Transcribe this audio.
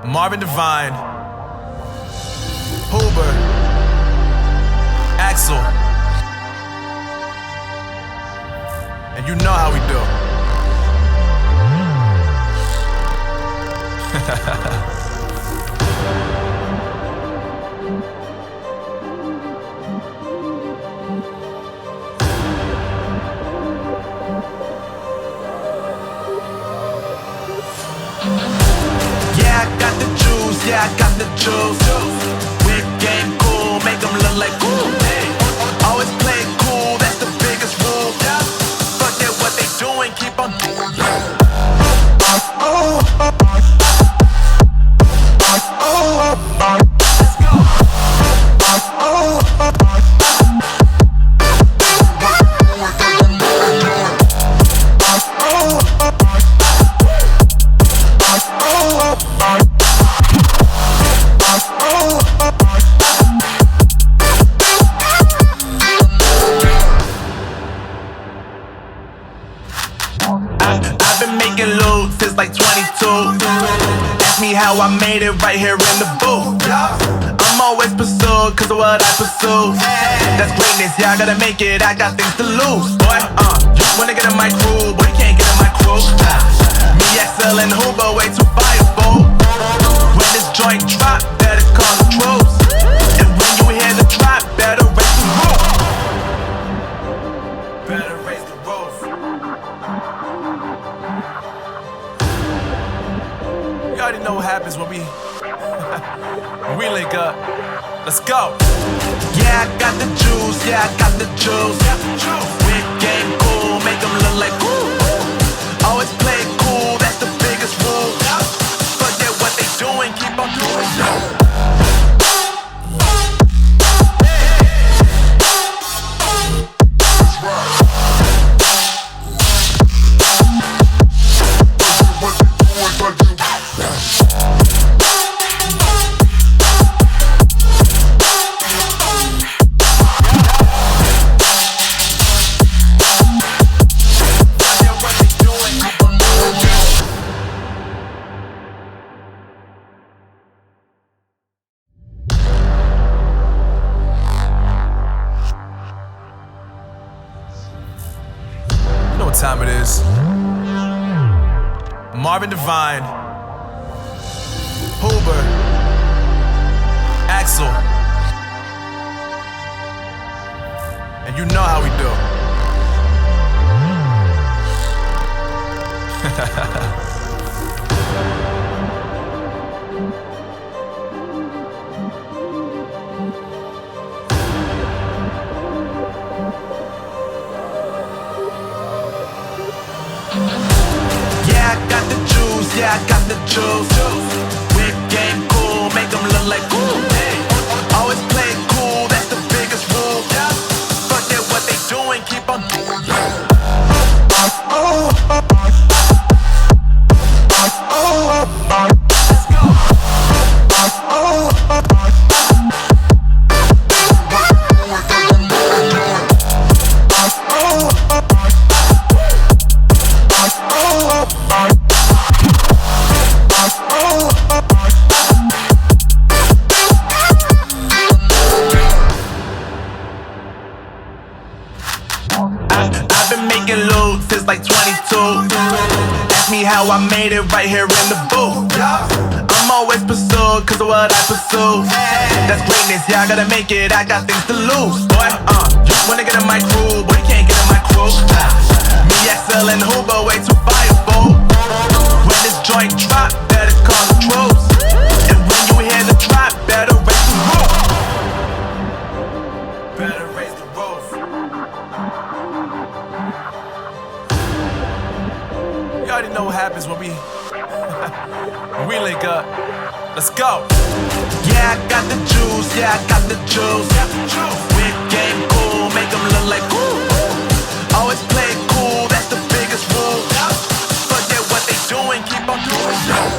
Marvin Devine, Huber, Axel, and you know how we do. Yeah, I got the juice, yeah, I got the juice. Whip game cool, make them look like cool. Always play cool, that's the biggest rule. Forget what they doing, keep on doing that. I've been making loot since like 22. Ask me how I made it right here in the booth. I'm always pursued cause of what I pursue. That's greatness, yeah, I gotta make it, I got things to lose. Boy, wanna get in my crew, boy, you can't get in my crew. Me, Axel, and Huber, way too fireball. When this joint drop, better call the troops. And when you hear the drop, better raise the roof. Better raise the roof. You already know what happens when we link up. Let's go. Yeah, I got the juice. Yeah, I got the juice. Whip game cool, make them look like cool. Always play cool, that's the biggest rule. Forget what they doing, keep on doing that. You know what time it is. Marvin Devine, Huber, Axel, and you know how we do. Yeah, I got the juice, yeah, I got the juice. Whip game cool, make them look like cool. Always play cool, that's the biggest rule. Forget what they doing, keep on doing that. I've been making loot since like 22. Ask me how I made it right here in the booth. I'm always pursued cause of what I pursue. That's greatness, yeah, I gotta make it, I got things to lose. Boy, wanna get in my crew, boy, you can't get in my crew. Me, Axel, and Huber, way too fireball. When this joint drop, better call the troops. And when you hear the drop, better raise the roof. Better raise the roof. You already know what happens when we link up. Let's go. Yeah, I got the juice. Yeah, I got the juice. Whip game cool, make them look like cool. Always play cool, that's the biggest rule. Forget what they doing, keep on doing that.